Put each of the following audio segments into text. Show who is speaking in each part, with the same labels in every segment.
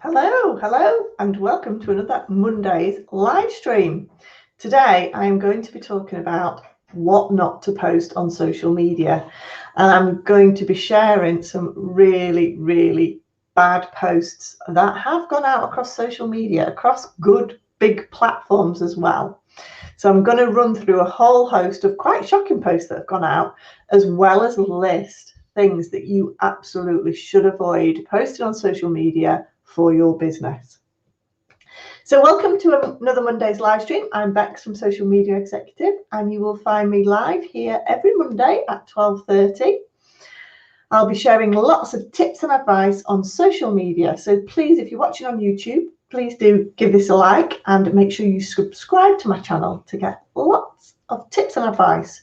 Speaker 1: Hello, and welcome to another Monday's live stream. Today, I am going to be talking about what not to post on social media, and I'm going to be sharing some really bad posts that have gone out across social media, across good big platforms as well. So I'm going to run through a whole host of quite shocking posts that have gone out, as well as list things that you absolutely should avoid posting on social media for your business. So welcome to another Monday's live stream. I'm Bex from Social Media Executive, and you will find me live here every Monday at 12:30. I'll be sharing lots of tips and advice on social media. So please, if you're watching on YouTube, please do give this a like and make sure you subscribe to my channel to get lots of tips and advice.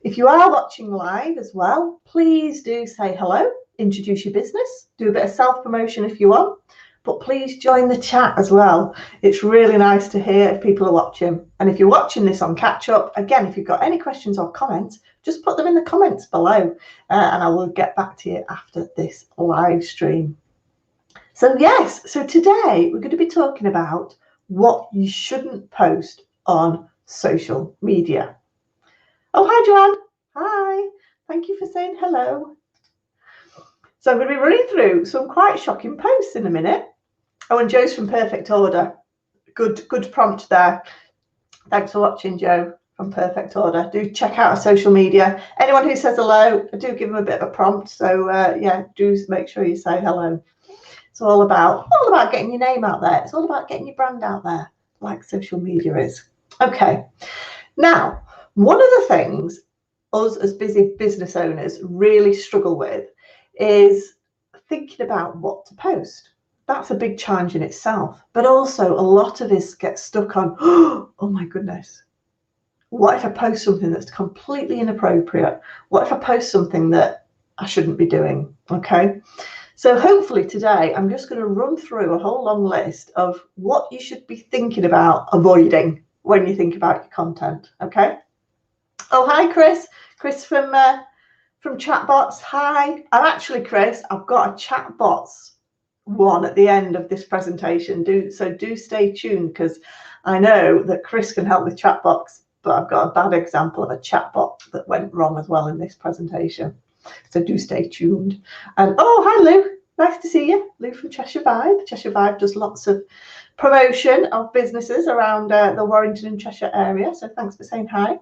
Speaker 1: If you are watching live as well, please do say hello, introduce your business, do a bit of self-promotion if you want, but please join the chat as well. It's really nice to hear if people are watching. And if you're watching this on catch up, again, if you've got any questions or comments, just put them in the comments below and I will get back to you after this live stream. So today we're going to be talking about what you shouldn't post on social media. Oh, hi, Joanne. Hi. Thank you for saying hello. So I'm going to be running through some quite shocking posts in a minute. Oh, and Joe's from Perfect Order. Good prompt there. Thanks for watching, Joe from Perfect Order. Do check out our social media. Anyone who says hello, I do give them a bit of a prompt. So do make sure you say hello. It's all about getting your name out there. It's all about getting your brand out there, like social media is. Okay. Now, one of the things us as busy business owners really struggle with is thinking about what to post. That's a big challenge in itself. But also a lot of us get stuck on, oh my goodness, what if I post something that's completely inappropriate? What if I post something that I shouldn't be doing? Okay. So hopefully today I'm just going to run through a whole long list of what you should be thinking about avoiding when you think about your content. Okay. Oh, hi, Chris. Chris from Chatbots. Hi. Chris, I've got a Chatbots one at the end of this presentation. Do stay tuned, because I know that Chris can help with Chatbots, but I've got a bad example of a chatbot that went wrong as well in this presentation. So do stay tuned. And oh, hi, Lou. Nice to see you. Lou from Cheshire Vibe. Cheshire Vibe does lots of promotion of businesses around the Warrington and Cheshire area. So thanks for saying hi.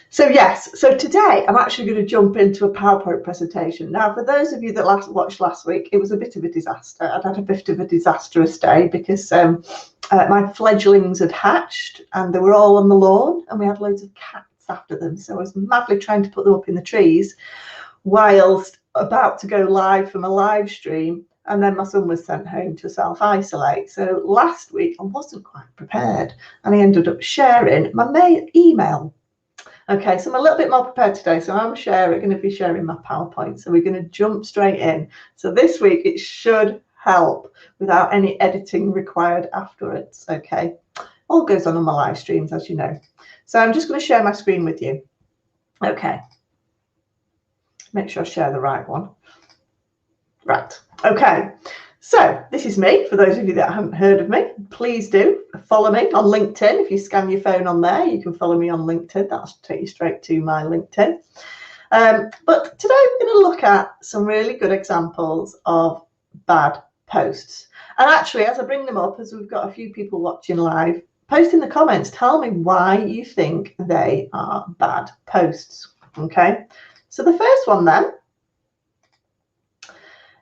Speaker 1: So today I'm actually going to jump into a PowerPoint presentation. Now, for those of you that watched last week, it was a bit of a disaster. I'd had a bit of a disastrous day because my fledglings had hatched and they were all on the lawn and we had loads of cats after them. So I was madly trying to put them up in the trees whilst about to go live from a live stream. And then my son was sent home to self-isolate. So last week I wasn't quite prepared and I ended up sharing my main email. Okay, so I'm a little bit more prepared today. So I'm going to be sharing my PowerPoint. So we're going to jump straight in. So this week it should help without any editing required afterwards. Okay, all goes on my live streams, as you know. So I'm just going to share my screen with you. Okay, make sure I share the right one. Right, okay. So this is me. For those of you that haven't heard of me, please do follow me on LinkedIn. If you scan your phone on there, you can follow me on LinkedIn. That'll take you straight to my LinkedIn. But today we're going to look at some really good examples of bad posts. And actually, as I bring them up, as we've got a few people watching live, post in the comments, tell me why you think they are bad posts. Okay, so the first one then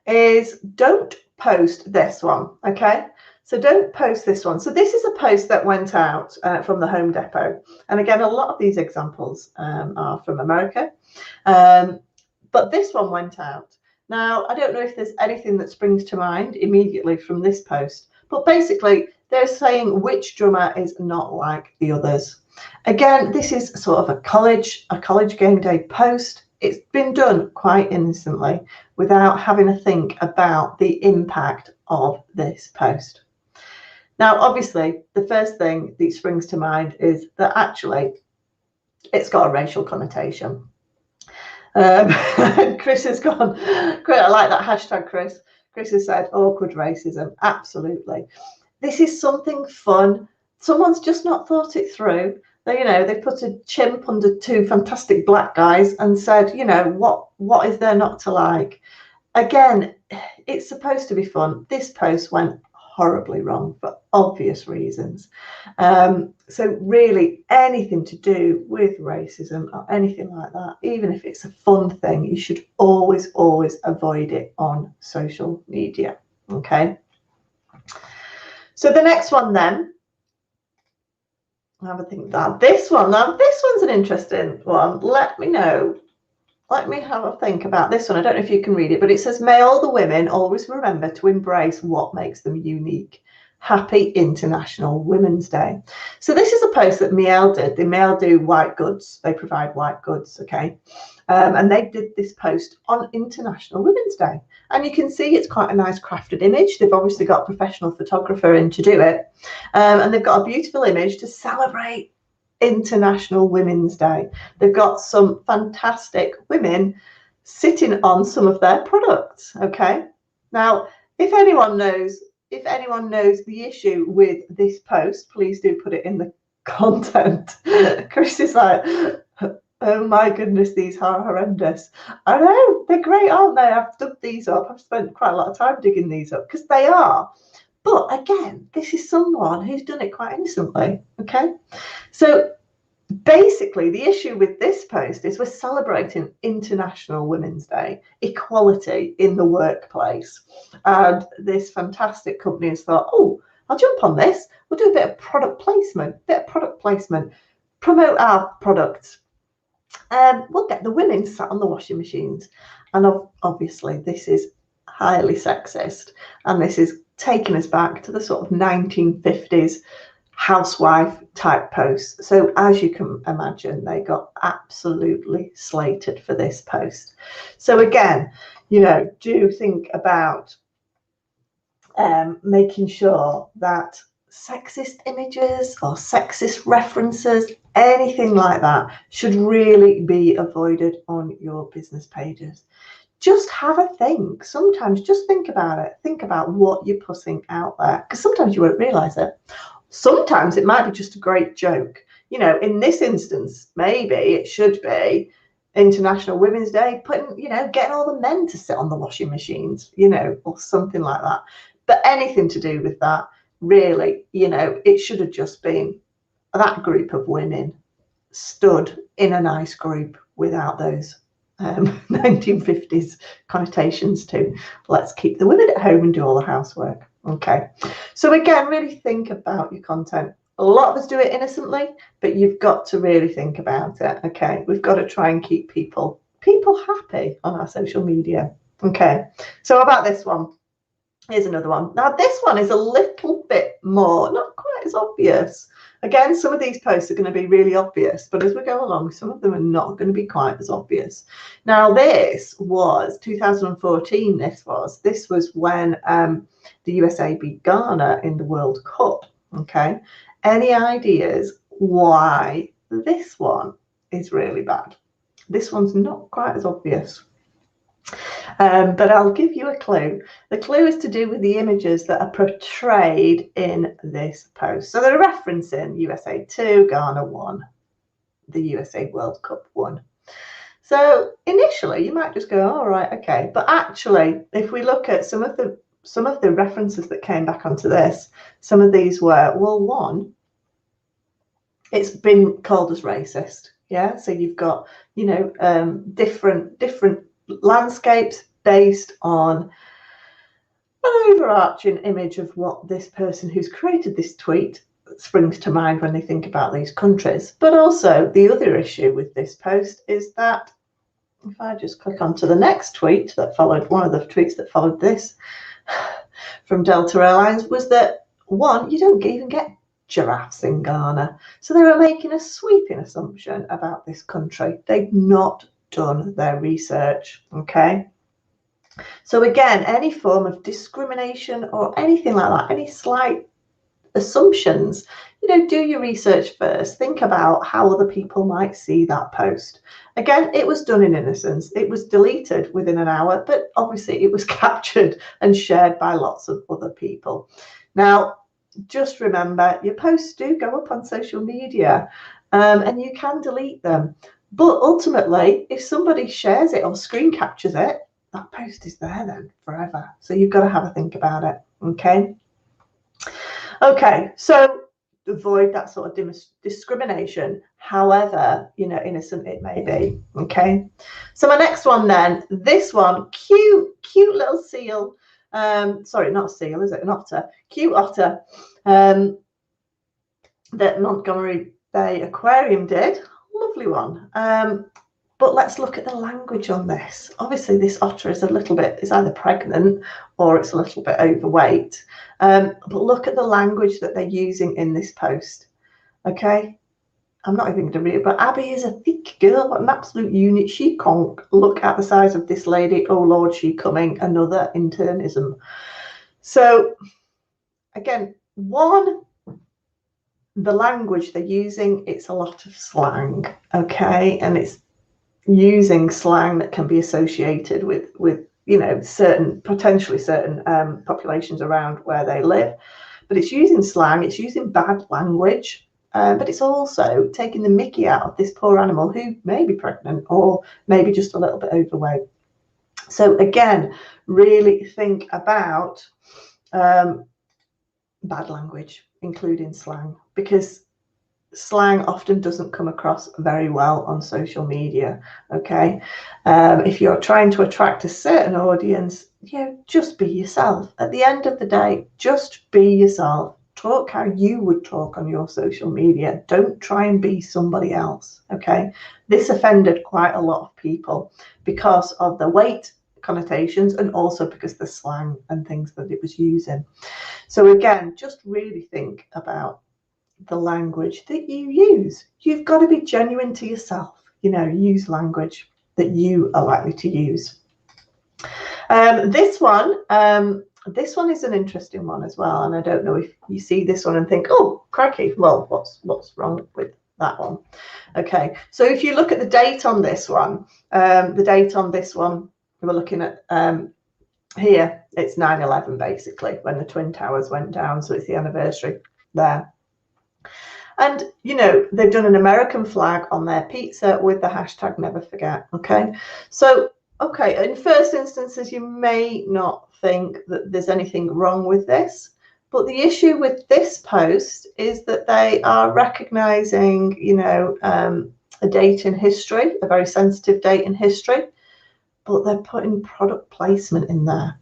Speaker 1: is don't post this one. Okay, so don't post this one. So this is a post that went out from the Home Depot, and again, a lot of these examples are from America, but this one went out. Now, I don't know if there's anything that springs to mind immediately from this post, but basically they're saying which drummer is not like the others. Again, this is sort of a college game day post. It's been done quite innocently without having to think about the impact of this post. Now, obviously, the first thing that springs to mind is that actually it's got a racial connotation. Chris has gone, great, I like that hashtag, Chris. Chris has said awkward racism. Absolutely. This is something fun. Someone's just not thought it through. They put a chimp under two fantastic black guys and said, what is there not to like? Again, it's supposed to be fun. This post went horribly wrong for obvious reasons. So really anything to do with racism or anything like that, even if it's a fun thing, you should always avoid it on social media. Okay. So the next one then, have a think that this one's an interesting one. Let me know. Let me have a think about this one. I don't know if you can read it, but it says, may all the women always remember to embrace what makes them unique. Happy International Women's Day. So this is a post that Miele did. The Miele do white goods. They provide white goods, okay? And they did this post on International Women's Day. And you can see it's quite a nice crafted image. They've obviously got a professional photographer in to do it. And they've got a beautiful image to celebrate International Women's Day. They've got some fantastic women sitting on some of their products, okay? Now, if anyone knows the issue with this post, please do put it in the content. Chris is like, oh my goodness, these are horrendous. I know, they're great, aren't they? I've dug these up. I've spent quite a lot of time digging these up because they are. But again, this is someone who's done it quite innocently, okay? So basically, the issue with this post is we're celebrating International Women's Day, equality in the workplace. And this fantastic company has thought, oh, I'll jump on this. We'll do a bit of product placement, promote our products. We'll get the women sat on the washing machines. And obviously, this is highly sexist. And this is taking us back to the sort of 1950s housewife type posts. So as you can imagine, they got absolutely slated for this post. So again, do think about making sure that sexist images or sexist references, anything like that, should really be avoided on your business pages. Just have a think. Sometimes just think about it. Think about what you're putting out there, because sometimes you won't realize it. Sometimes it might be just a great joke. In this instance, maybe it should be International Women's Day, getting all the men to sit on the washing machines, or something like that. But anything to do with that, really, it should have just been that group of women stood in a nice group without those 1950s connotations to let's keep the women at home and do all the housework. Okay, so again, really think about your content. A lot of us do it innocently, but you've got to really think about it. Okay, we've got to try and keep people happy on our social media. Okay, so about this one, here's another one. Now this one is a little bit more, not quite as obvious. Again, some of these posts are going to be really obvious, but as we go along, some of them are not going to be quite as obvious. Now, this was 2014. This was when the USA beat Ghana in the World Cup. Okay, any ideas why this one is really bad? This one's not quite as obvious. But I'll give you a clue. The clue is to do with the images that are portrayed in this post. So they're referencing USA 2, Ghana 1, the USA World Cup 1. So initially you might just go, all right, okay. But actually, if we look at some of the references that came back onto this, some of these were, well, one, it's been called as racist. Yeah. So you've got, different landscapes based on an overarching image of what this person who's created this tweet springs to mind when they think about these countries. But also the other issue with this post is that if I just click onto the next tweet that followed, one of the tweets that followed this from Delta Airlines, was that one, you don't even get giraffes in Ghana. So they were making a sweeping assumption about this country. They've not done their research. Okay, so again, any form of discrimination or anything like that, any slight assumptions. Do your research first. Think about how other people might see that post. Again, it was done in innocence. It was deleted within an hour, but obviously it was captured and shared by lots of other people. Now, just remember, your posts do go up on social media, and you can delete them. But ultimately, if somebody shares it or screen captures it, that post is there then forever. So you've got to have a think about it. Okay, so avoid that sort of discrimination, however innocent it may be. Okay, so my next one then, this one, cute little seal, sorry, not a seal, is it? An otter, cute otter, that Montgomery Bay Aquarium did. Lovely one. But let's look at the language on this. Obviously, this otter is a little bit, it's either pregnant or it's a little bit overweight. But look at the language that they're using in this post. Okay, I'm not even going to read it, but Abby is a thick girl, what an absolute unit. She can't look at the size of this lady. Oh Lord, she coming. Another internism. So again, the language they're using, it's a lot of slang. Okay, and it's using slang that can be associated with potentially certain populations around where they live, but it's using slang, it's using bad language, but it's also taking the mickey out of this poor animal who may be pregnant or maybe just a little bit overweight. So again, really think about bad language, including slang, because slang often doesn't come across very well on social media. Okay, if you're trying to attract a certain audience, just be yourself. At the end of the day, just be yourself. Talk how you would talk on your social media. Don't try and be somebody else. Okay, this offended quite a lot of people because of the weight connotations and also because the slang and things that it was using. So again, just really think about the language that you use. You've got to be genuine to yourself. Use language that you are likely to use. This one is an interesting one as well, and I don't know if you see this one and think, oh crikey, well, what's wrong with that one? Okay, so if you look at the date on this one, we're looking at here, it's 9/11 basically, when the Twin Towers went down, so it's the anniversary there. And they've done an American flag on their pizza with the hashtag never forget. Okay, so in first instances you may not think that there's anything wrong with this, but the issue with this post is that they are recognizing a date in history, a very sensitive date in history, but they're putting product placement in there.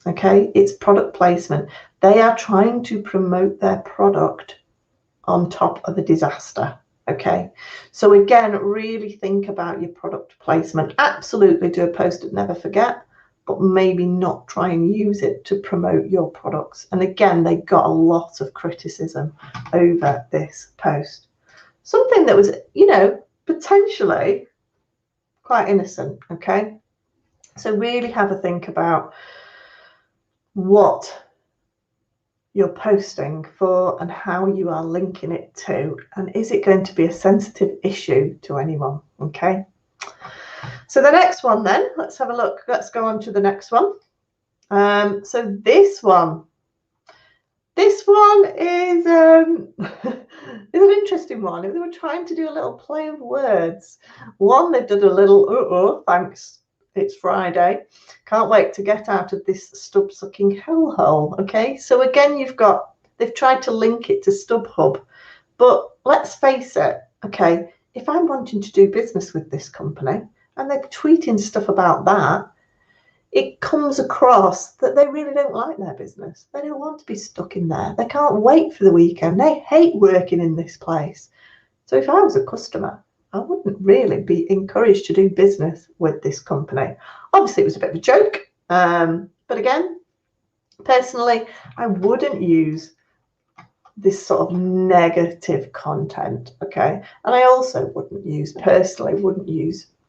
Speaker 1: Okay, it's product placement. They are trying to promote their product on top of a disaster. Okay, so again, really think about your product placement. Absolutely do a post at never forget, but maybe not try and use it to promote your products. And again, they got a lot of criticism over this post, something that was potentially quite innocent. Okay, so really have a think about what you're posting for and how you are linking it to, and is it going to be a sensitive issue to anyone? Okay, so the next one then, let's have a look. Let's go on to the next one. So this one is is an interesting one. They were trying to do a little play of words. One, they did a little thanks, it's Friday, can't wait to get out of this stub sucking hellhole. Okay, so again, they've tried to link it to StubHub, but let's face it, okay, if I'm wanting to do business with this company and they're tweeting stuff about that, it comes across that they really don't like their business. They don't want to be stuck in there. They can't wait for the weekend. They hate working in this place. So if I was a customer, I wouldn't really be encouraged to do business with this company. Obviously, it was a bit of a joke. But again, personally, I wouldn't use this sort of negative content. Okay. And I also wouldn't use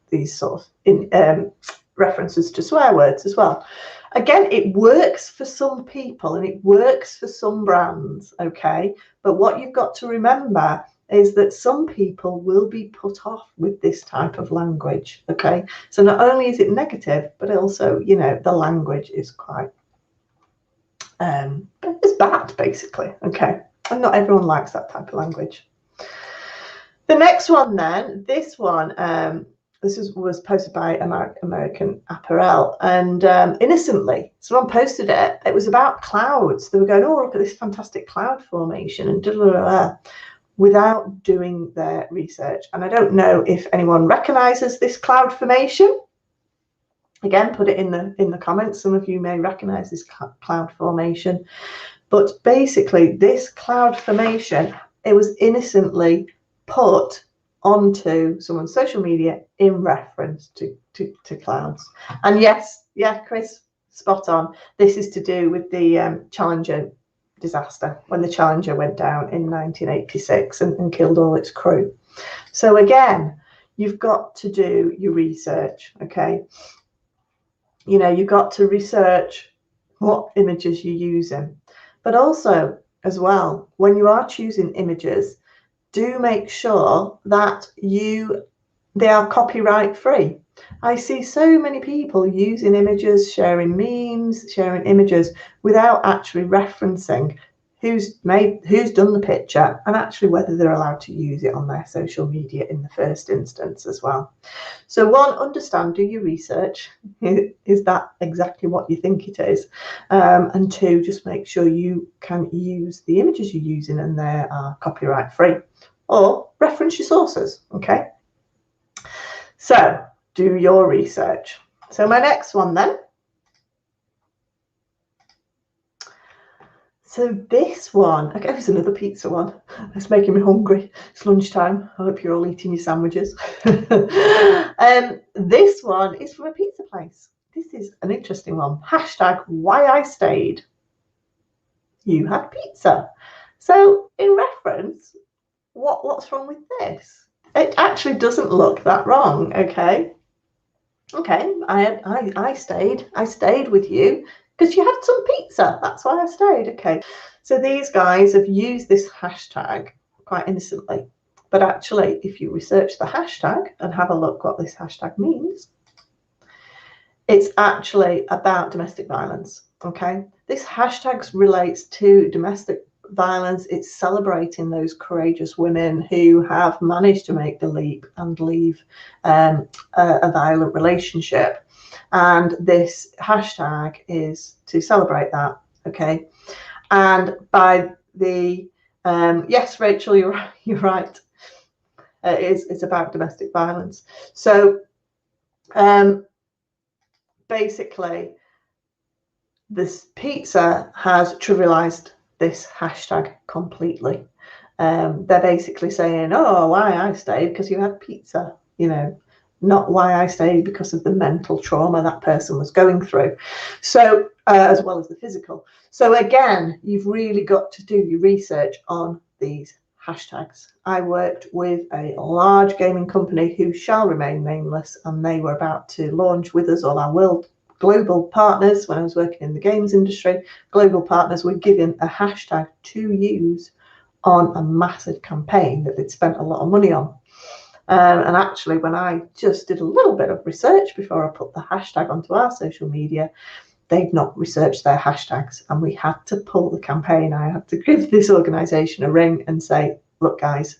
Speaker 1: these sort of references to swear words as well. Again, it works for some people and it works for some brands, okay? But what you've got to remember is that some people will be put off with this type of language, okay? So not only is it negative, but also, you know, the language is quite, it's bad, basically, okay? And not everyone likes that type of language. The next one then, this one, this was posted by American Apparel, and innocently, someone posted it. It was about clouds. They were going, oh, look at this fantastic cloud formation, and da, da, da, da, without doing their research. And I don't know if anyone recognizes this cloud formation. Again, put it in the comments. Some of you may recognize this cloud formation. But basically, this cloud formation, it was innocently put onto someone's social media in reference to clouds. And yes, yeah, Chris, spot on. This is to do with the Challenger disaster, when the Challenger went down in 1986 and killed all its crew. So again, you've got to do your research, okay? You know, you've got to research what images you're using. But also, as well, when you are choosing images, do make sure that they are copyright free. I see so many people using images, sharing memes, sharing images without actually referencing who's done the picture and actually whether they're allowed to use it on their social media in the first instance as well. So one, understand, do your research. Is that exactly what you think it is? And two, just make sure you can use the images you're using and they are copyright free, or reference your sources, okay? So do your research. So my next one then. So this one, okay, it's another pizza one. It's making me hungry. It's lunchtime. I hope you're all eating your sandwiches. This one is from a pizza place. This is an interesting one. Hashtag why I stayed. You had pizza. So in reference, what's wrong with this? It actually doesn't look that wrong, okay? Okay, I stayed with you because you had some pizza. That's why I stayed. Okay, so these guys have used this hashtag quite innocently, but actually, if you research the hashtag and have a look what this hashtag means, it's actually about domestic violence. Okay, this hashtag relates to domestic violence. It's celebrating those courageous women who have managed to make the leap and leave a violent relationship. And this hashtag is to celebrate that, okay? And by the yes, Rachel, you're right. It's about domestic violence. So basically, this pizza has trivialized this hashtag completely. They're basically saying, oh, why I stayed because you had pizza, you know, not why I stayed because of the mental trauma that person was going through. So as well as the physical. So again, you've really got to do your research on these hashtags. I worked with a large gaming company who shall remain nameless, and they were about to launch with us all our global partners. When I was working in the games industry, global partners were given a hashtag to use on a massive campaign that they'd spent a lot of money on. And actually, when I just did a little bit of research before I put the hashtag onto our social media, they'd not researched their hashtags, and we had to pull the campaign. I had to give this organisation a ring and say, look, guys,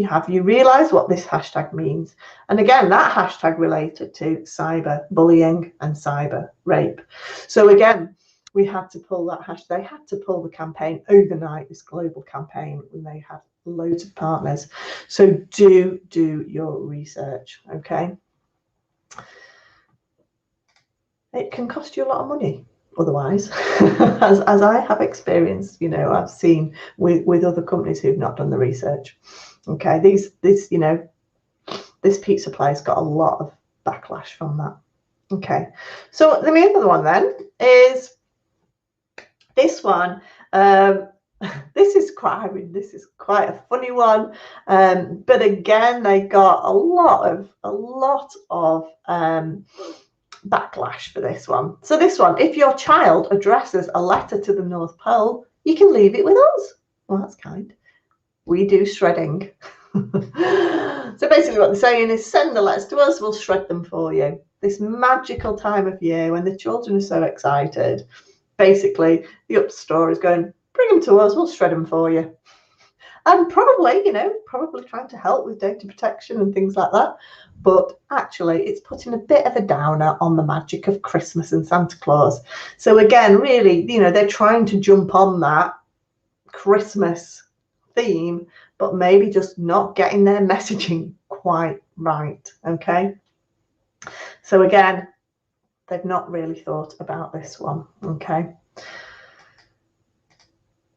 Speaker 1: have you realised what this hashtag means? And again, that hashtag related to cyber bullying and cyber rape. So again, we had to pull that hashtag. They had to pull the campaign overnight, this global campaign, when they had loads of partners. So do your research, okay? It can cost you a lot of money otherwise, as I have experienced. You know, I've seen with other companies who've not done the research. Okay, this you know, this pizza place got a lot of backlash from that. Okay, so the other one then is this one. This is quite a funny one, but again, they got a lot of backlash for this one. So this one, if your child addresses a letter to the North Pole, you can leave it with us. Well, that's kind. We do shredding. So basically what they're saying is send the letters to us, we'll shred them for you. This magical time of year when the children are so excited, basically the Up store is going, bring them to us, we'll shred them for you. And probably, probably trying to help with data protection and things like that. But actually, it's putting a bit of a downer on the magic of Christmas and Santa Claus. So again, really, they're trying to jump on that Christmas theme, but maybe just not getting their messaging quite right. Okay. So again, they've not really thought about this one. Okay.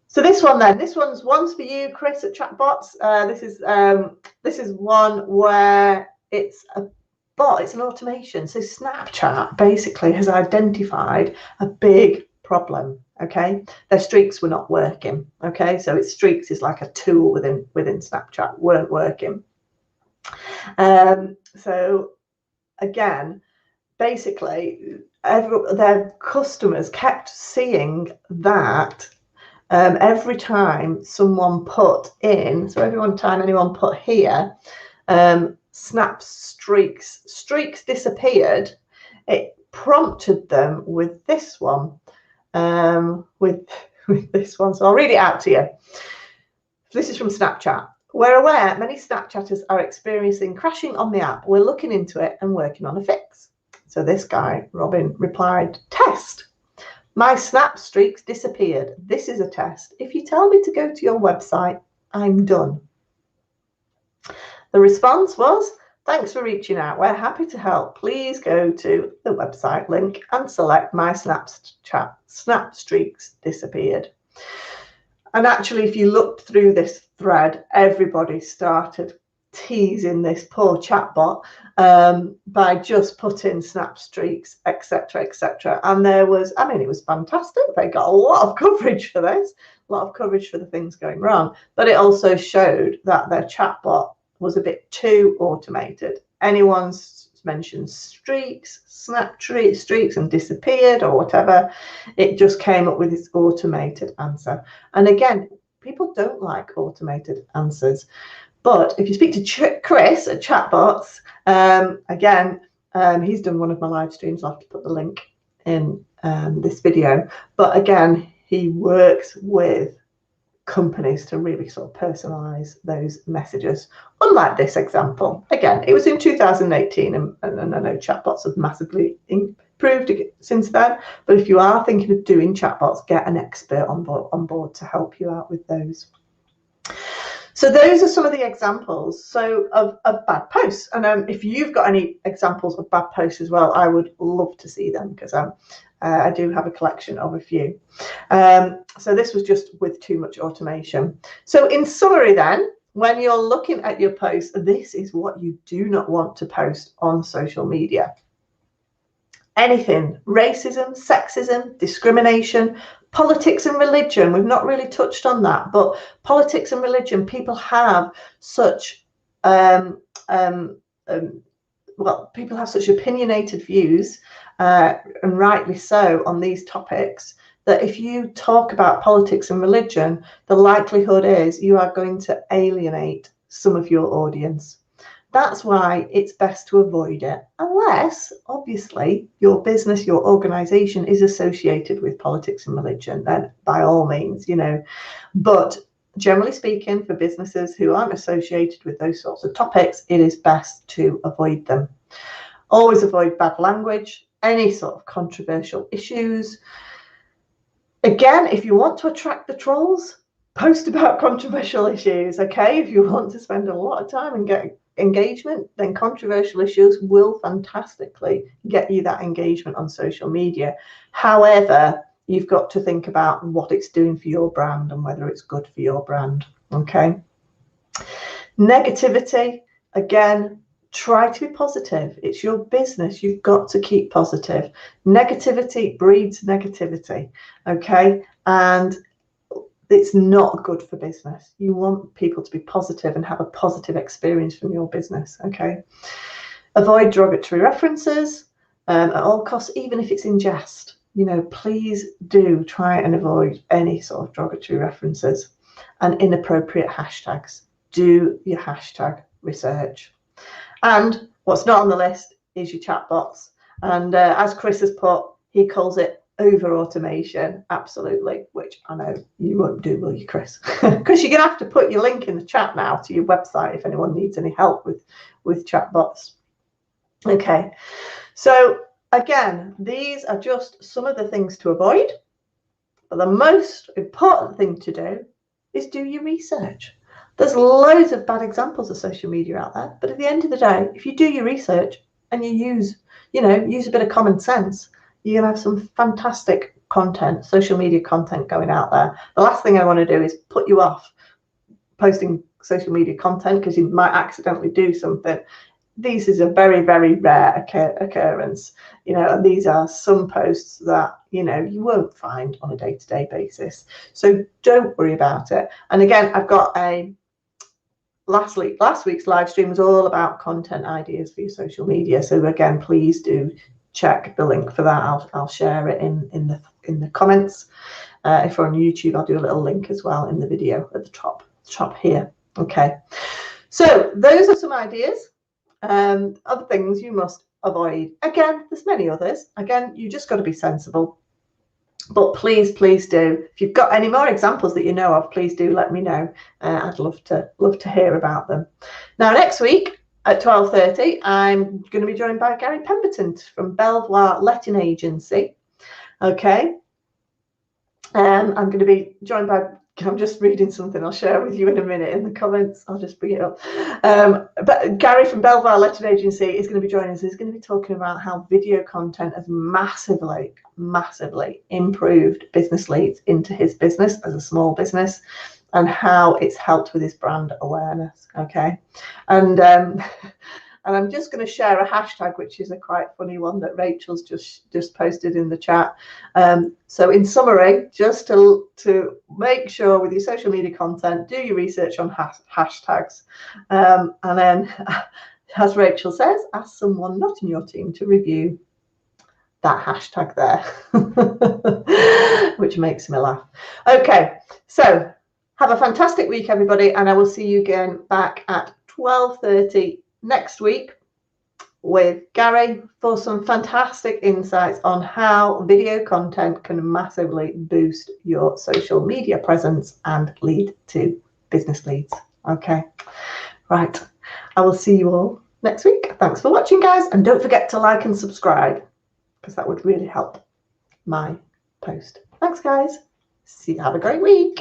Speaker 1: So this one then, this one's for you, Chris at Chatbots. This is one where it's a bot, it's an automation. So Snapchat basically has identified a big problem. Okay, their streaks were not working. Okay, so its streaks is like a tool within Snapchat, weren't working. So again, basically, their customers kept seeing that. Every time someone put in, so every time anyone put here, Snap streaks disappeared, it prompted them with this one, with this one. So I'll read it out to you. This is from Snapchat. We're aware many Snapchatters are experiencing crashing on the app. We're looking into it and working on a fix. So this guy, Robin, replied, test. My Snap streaks disappeared. This is a test. If you tell me to go to your website, I'm done. The response was, thanks for reaching out. We're happy to help. Please go to the website link and select my Snap streaks disappeared. And actually, if you looked through this thread, everybody started teasing this poor chatbot by just putting Snap streaks, etc., etc. And there was, it was fantastic. They got a lot of coverage for this, a lot of coverage for the things going wrong. But it also showed that their chatbot was a bit too automated. Anyone's mentioned streaks, Snap streaks and disappeared or whatever, it just came up with this automated answer. And again, people don't like automated answers. But if you speak to Chris at Chatbots, again, he's done one of my live streams. I'll have to put the link in this video. But again, he works with companies to really sort of personalize those messages. Unlike this example, again, it was in 2018, and I know chatbots have massively improved since then. But if you are thinking of doing chatbots, get an expert on board to help you out with those. So those are some of the examples of bad posts. And if you've got any examples of bad posts as well, I would love to see them, because I do have a collection of a few. So this was just with too much automation. So in summary then, when you're looking at your posts, this is what you do not want to post on social media. Anything, racism, sexism, discrimination, politics and religion. We've not really touched on that, but politics and religion, people have such people have such opinionated views, and rightly so, on these topics, that if you talk about politics and religion, the likelihood is you are going to alienate some of your audience. That's why it's best to avoid it, unless obviously your business, your organization is associated with politics and religion, then by all means, but generally speaking, for businesses who aren't associated with those sorts of topics, it is best to avoid them. Always avoid bad language, any sort of controversial issues. Again, if you want to attract the trolls, post about controversial issues, okay? If you want to spend a lot of time and get engagement, then controversial issues will fantastically get you that engagement on social media. However, you've got to think about what it's doing for your brand and whether it's good for your brand, okay? Negativity, again, try to be positive. It's your business. You've got to keep positive. Negativity breeds negativity, okay? And it's not good for business. You want people to be positive and have a positive experience from your business, okay? Avoid derogatory references. at all costs, even if it's in jest. You know, please do try and avoid any sort of derogatory references and inappropriate hashtags. Do your hashtag research. And what's not on the list is your chatbots. And as Chris has put, he calls it over automation. Absolutely, which I know you won't do, will you, Chris? Because you're gonna have to put your link in the chat now to your website if anyone needs any help with chatbots. Okay, so again, these are just some of the things to avoid, but the most important thing to do is do your research. There's loads of bad examples of social media out there, but at the end of the day, if you do your research and you use a bit of common sense, you're gonna have some fantastic content, social media content going out there. The last thing I want to do is put you off posting social media content because you might accidentally do something. This is a very, very rare occurrence, and these are some posts that, you won't find on a day-to-day basis. So don't worry about it. And again, I've got last week's live stream was all about content ideas for your social media. So again, please do check the link for that. I'll share it in the comments. If you're on YouTube, I'll do a little link as well in the video at the top here. Okay, so those are some ideas. Other things you must avoid. Again, there's many others. Again, you just got to be sensible. But please do, if you've got any more examples that you know of, please do let me know. I'd love to hear about them. Now, next week at 12:30, I'm going to be joined by Gary Pemberton from Belvoir Letting Agency. Okay. I'm going to be joined by, I'm just reading something I'll share with you in a minute in the comments. I'll just bring it up. But Gary from Belvoir Letting Agency is going to be joining us. He's going to be talking about how video content has massively improved business leads into his business as a small business and how it's helped with his brand awareness. Okay. And I'm just going to share a hashtag, which is a quite funny one that Rachel's just posted in the chat. So in summary, just to make sure with your social media content, do your research on hashtags. And then, as Rachel says, ask someone not in your team to review that hashtag there, which makes me laugh. Okay, so have a fantastic week, everybody, and I will see you again back at 12:30 next week with Gary for some fantastic insights on how video content can massively boost your social media presence and lead to business leads. Okay, right. I will see you all next week. Thanks for watching, guys, and don't forget to like and subscribe because that would really help my post. Thanks, guys. Have a great week.